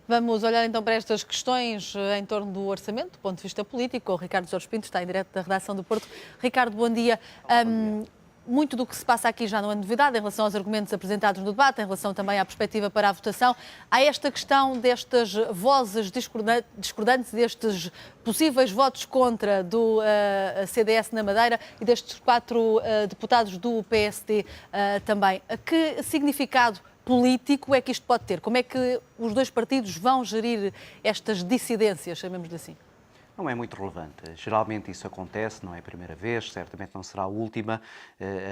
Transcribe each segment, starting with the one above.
Vamos olhar então para estas questões em torno do orçamento, do ponto de vista político. O Ricardo Jorge Pinto está em direto da redação do Porto. Ricardo, bom dia. Muito do que se passa aqui já não é novidade em relação aos argumentos apresentados no debate, em relação também à perspectiva para a votação. Há esta questão destas vozes discordantes, destes possíveis votos contra do CDS na Madeira e destes 4 deputados do PSD também. Que significado político é que isto pode ter? Como é que os dois partidos vão gerir estas dissidências, chamemos-lhe assim? Não é muito relevante. Geralmente isso acontece, não é a primeira vez, certamente não será a última.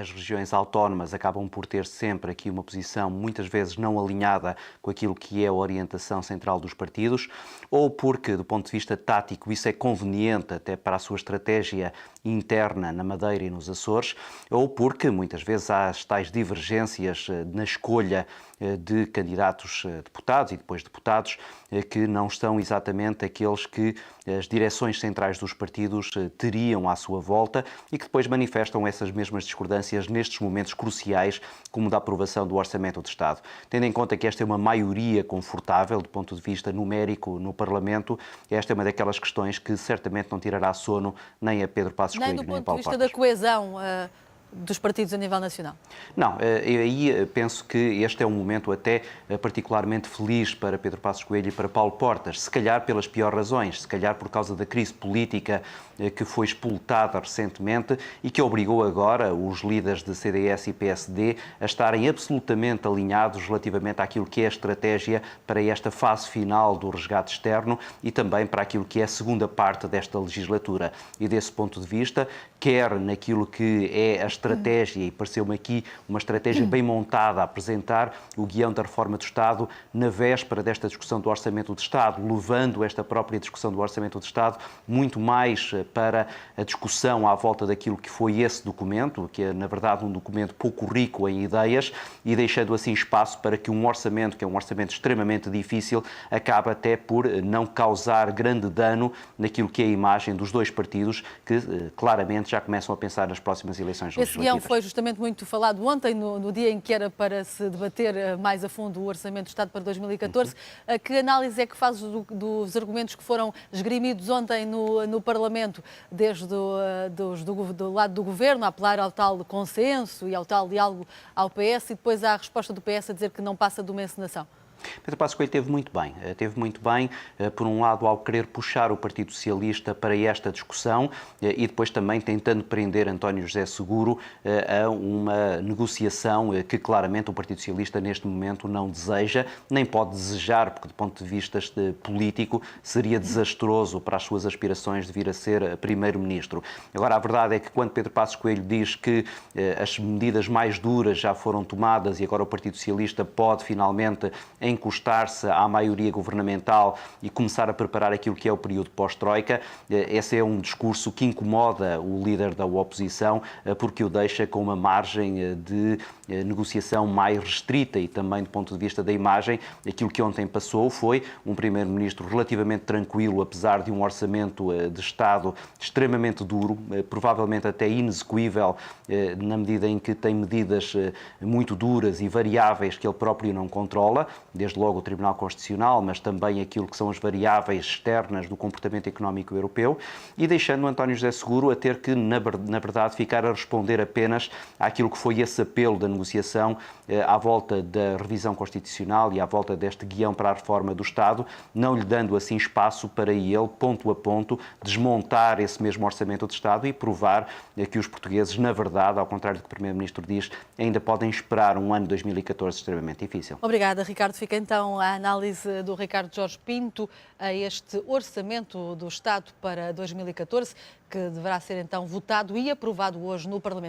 As regiões autónomas acabam por ter sempre aqui uma posição muitas vezes não alinhada com aquilo que é a orientação central dos partidos, ou porque, do ponto de vista tático, isso é conveniente até para a sua estratégia interna na Madeira e nos Açores, ou porque muitas vezes há as tais divergências na escolha de candidatos deputados e depois deputados que não estão exatamente aqueles que as direções centrais dos partidos teriam à sua volta e que depois manifestam essas mesmas discordâncias nestes momentos cruciais, como da aprovação do Orçamento de Estado. Tendo em conta que esta é uma maioria confortável do ponto de vista numérico no Parlamento, esta é uma daquelas questões que certamente não tirará sono nem a Pedro Passos Coelho, nem a Paulo Portas. Nem do ponto de vista da coesão dos partidos a nível nacional? Não, aí penso que este é um momento até particularmente feliz para Pedro Passos Coelho e para Paulo Portas, se calhar pelas piores razões, se calhar por causa da crise política que foi explotada recentemente e que obrigou agora os líderes de CDS e PSD a estarem absolutamente alinhados relativamente àquilo que é a estratégia para esta fase final do resgate externo e também para aquilo que é a segunda parte desta legislatura. E desse ponto de vista, quer naquilo que é a estratégia, e pareceu-me aqui uma estratégia bem montada a apresentar o guião da reforma do Estado na véspera desta discussão do Orçamento do Estado, levando esta própria discussão do Orçamento do Estado muito mais para a discussão à volta daquilo que foi esse documento, que é, na verdade, um documento pouco rico em ideias, e deixando assim espaço para que um orçamento, que é um orçamento extremamente difícil, acabe até por não causar grande dano naquilo que é a imagem dos dois partidos, que claramente já começam a pensar nas próximas eleições legislativas. Esse guião foi justamente muito falado ontem, no dia em que era para se debater mais a fundo o Orçamento do Estado para 2014. Que análise é que faz dos argumentos que foram esgrimidos ontem no Parlamento, desde do lado do Governo, a apelar ao tal consenso e ao tal diálogo ao PS, e depois à resposta do PS a dizer que não passa de uma encenação? Pedro Passos Coelho teve muito bem, por um lado ao querer puxar o Partido Socialista para esta discussão e depois também tentando prender António José Seguro a uma negociação que claramente o Partido Socialista neste momento não deseja, nem pode desejar, porque do ponto de vista político seria desastroso para as suas aspirações de vir a ser Primeiro-Ministro. Agora, a verdade é que quando Pedro Passos Coelho diz que as medidas mais duras já foram tomadas e agora o Partido Socialista pode finalmente encostar-se à maioria governamental e começar a preparar aquilo que é o período pós-Troika, esse é um discurso que incomoda o líder da oposição, porque o deixa com uma margem de negociação mais restrita e também do ponto de vista da imagem, aquilo que ontem passou foi um primeiro-ministro relativamente tranquilo, apesar de um orçamento de Estado extremamente duro, provavelmente até inexecuível, na medida em que tem medidas muito duras e variáveis que ele próprio não controla, desde logo o Tribunal Constitucional, mas também aquilo que são as variáveis externas do comportamento económico europeu, e deixando o António José Seguro a ter que, na verdade, ficar a responder apenas àquilo que foi esse apelo da negociação à volta da revisão constitucional e à volta deste guião para a reforma do Estado, não lhe dando assim espaço para ele, ponto a ponto, desmontar esse mesmo Orçamento de Estado e provar que os portugueses, na verdade, ao contrário do que o Primeiro-Ministro diz, ainda podem esperar um ano 2014 extremamente difícil. Obrigada, Ricardo. Fica então a análise do Ricardo Jorge Pinto a este Orçamento do Estado para 2014, que deverá ser então votado e aprovado hoje no Parlamento.